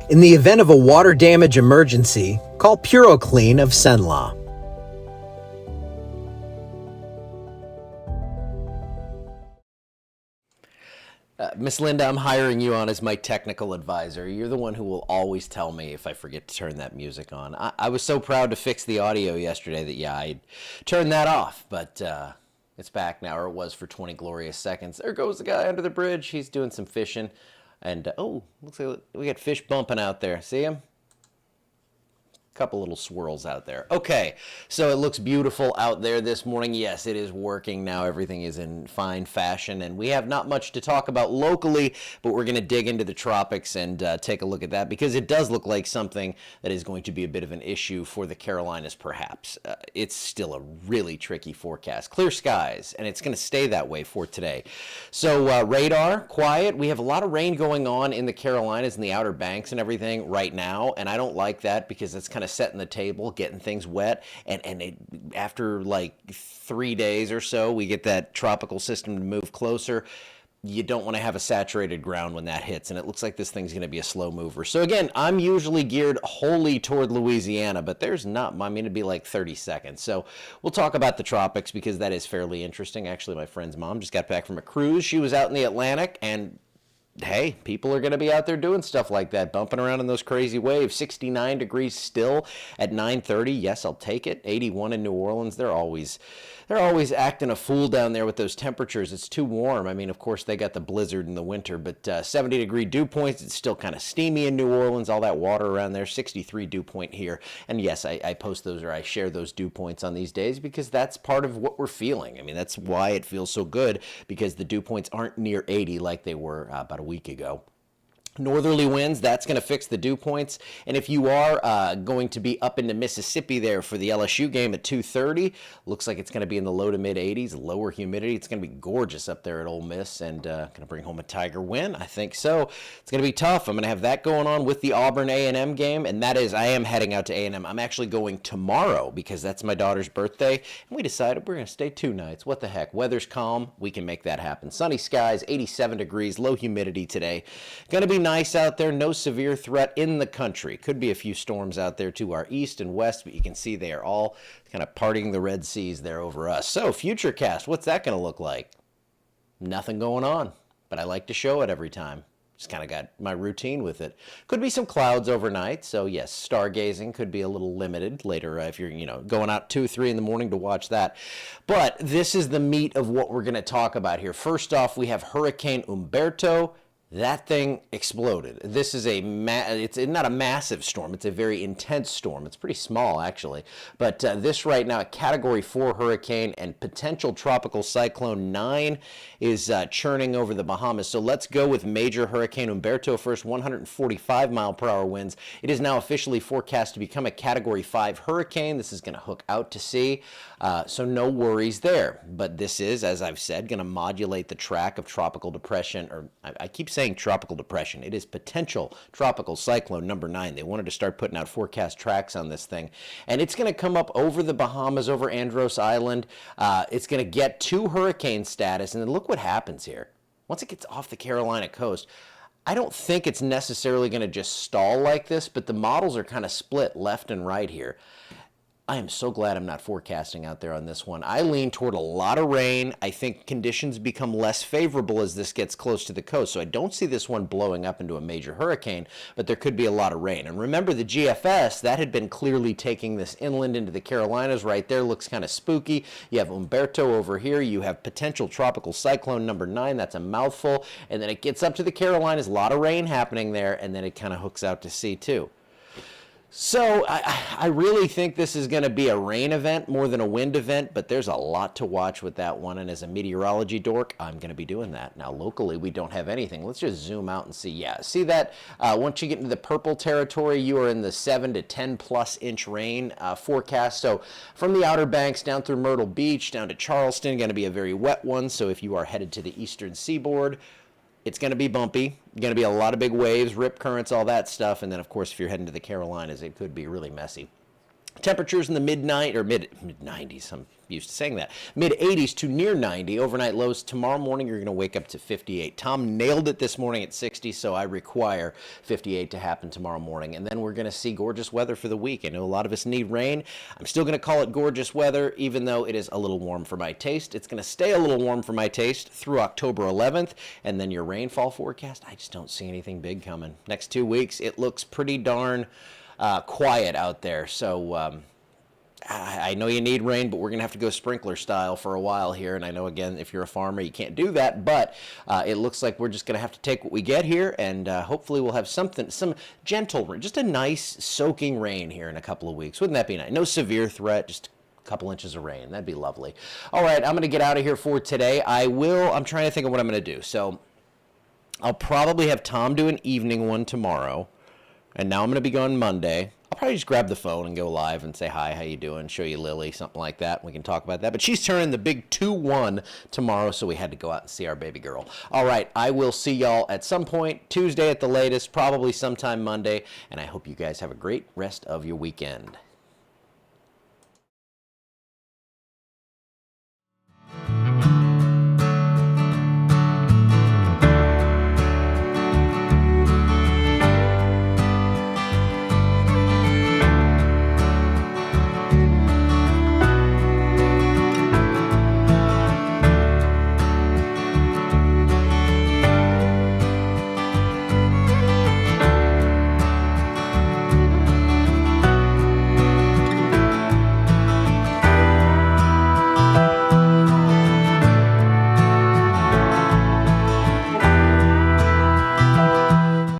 In the event of a water damage emergency, call PuroClean of Cenla. Miss Linda, I'm hiring you on as my technical advisor. You're the one who will always tell me if I forget to turn that music on. I was so proud to fix the audio yesterday that, yeah, I turned that off, but it's back now, or it was for 20 glorious seconds. There goes the guy under the bridge. He's doing some fishing. And, oh, looks like we got fish bumping out there. See him? Couple little swirls out there. Okay, so it looks beautiful out there this morning. Yes, it is working now. Everything is in fine fashion, and we have not much to talk about locally, but we're going to dig into the tropics and take a look at that, because it does look like something that is going to be a bit of an issue for the Carolinas, perhaps. It's still a really tricky forecast. Clear skies, and it's going to stay that way for today. So radar, quiet. We have a lot of rain going on in the Carolinas and the Outer Banks and everything right now, and I don't like that because it's kind of setting the table, getting things wet, and after like 3 days or so, we get that tropical system to move closer. You don't want to have a saturated ground when that hits, and it looks like this thing's going to be a slow mover. So again, I'm usually geared wholly toward Louisiana, but there's not, I mean, it'd be like 30 seconds. So we'll talk about the tropics because that is fairly interesting. Actually, my friend's mom just got back from a cruise. She was out in the Atlantic, and hey, people are going to be out there doing stuff like that, bumping around in those crazy waves. 69 degrees still at 9:30. Yes, I'll take it. 81 in New Orleans. They're always acting a fool down there with those temperatures. It's too warm. I mean, of course, they got the blizzard in the winter, but 70-degree dew points. It's still kind of steamy in New Orleans, all that water around there. 63 dew point here. And yes, I post those, or I share those dew points on these days because that's part of what we're feeling. I mean, that's why it feels so good, because the dew points aren't near 80 like they were about a week ago. Northerly winds, that's going to fix the dew points. And if you are going to be up into Mississippi there for the LSU game at 2:30, looks like it's going to be in the low to mid 80s, lower humidity. It's going to be gorgeous up there at Ole Miss, and going to bring home a Tiger win. I think so. It's going to be tough. I'm going to have that going on with the Auburn A&M game, and that is, I am heading out to A&M. I'm actually going tomorrow because that's my daughter's birthday, and we decided we're going to stay 2 nights. What the heck? Weather's calm. We can make that happen. Sunny skies, 87 degrees, low humidity today. Going to be nice out there, no severe threat in the country. Could be a few storms out there to our east and west, but you can see they are all kind of parting the Red Seas there over us. So, Futurecast, what's that going to look like? Nothing going on, but I like to show it every time. Just kind of got my routine with it. Could be some clouds overnight, so yes, stargazing could be a little limited later if you're, going out 2, 3 in the morning to watch that. But this is the meat of what we're going to talk about here. First off, we have Hurricane Humberto. That thing exploded. This is it's not a massive storm. It's a very intense storm. It's pretty small, actually. But this right now, a Category 4 hurricane and potential tropical cyclone 9 is churning over the Bahamas. So let's go with Major Hurricane Humberto first, 145-mile-per-hour winds. It is now officially forecast to become a Category 5 hurricane. This is going to hook out to sea, so no worries there. But this is, as I've said, going to modulate the track of tropical depression, or I keep saying tropical depression. It is potential tropical cyclone number 9. They wanted to start putting out forecast tracks on this thing. And it's going to come up over the Bahamas, over Andros Island. It's going to get to hurricane status. And then look what happens here. Once it gets off the Carolina coast, I don't think it's necessarily going to just stall like this, but the models are kind of split left and right here. I am so glad I'm not forecasting out there on this one. I lean toward a lot of rain. I think conditions become less favorable as this gets close to the coast. So I don't see this one blowing up into a major hurricane, but there could be a lot of rain. And remember the GFS, that had been clearly taking this inland into the Carolinas right there. Looks kind of spooky. You have Humberto over here. You have potential tropical cyclone number 9. That's a mouthful. And then it gets up to the Carolinas. A lot of rain happening there. And then it kind of hooks out to sea too. So I really think this is going to be a rain event more than a wind event, but there's a lot to watch with that one. And as a meteorology dork, I'm going to be doing that. Now, locally, we don't have anything. Let's just zoom out and see. Yeah, see that? Once you get into the purple territory, you are in the 7 to 10 plus inch rain forecast. So from the Outer Banks down through Myrtle Beach, down to Charleston, going to be a very wet one. So if you are headed to the eastern seaboard, it's going to be bumpy. Going to be a lot of big waves, rip currents, all that stuff. And then, of course, if you're heading to the Carolinas, it could be really messy. Temperatures in the mid 90s. I'm used to saying that. Mid 80s to near 90. Overnight lows tomorrow morning, you're going to wake up to 58. Tom nailed it this morning at 60, so I require 58 to happen tomorrow morning. And then we're going to see gorgeous weather for the week. I know a lot of us need rain. I'm still going to call it gorgeous weather, even though it is a little warm for my taste. It's going to stay a little warm for my taste through October 11th. And then your rainfall forecast, I just don't see anything big coming. Next 2 weeks, it looks pretty darn quiet out there. So I know you need rain, but we're going to have to go sprinkler style for a while here. And I know, again, if you're a farmer, you can't do that. But it looks like we're just going to have to take what we get here. And hopefully we'll have some gentle rain, just a nice soaking rain here in a couple of weeks. Wouldn't that be nice? No severe threat, just a couple inches of rain. That'd be lovely. All right, I'm going to get out of here for today. I'm trying to think of what I'm going to do. So I'll probably have Tom do an evening one tomorrow. And now I'm going to be going Monday. I'll probably just grab the phone and go live and say, hi, how you doing? Show you Lily, something like that. We can talk about that. But she's turning the big 2-1 tomorrow, so we had to go out and see our baby girl. All right, I will see y'all at some point, Tuesday at the latest, probably sometime Monday. And I hope you guys have a great rest of your weekend.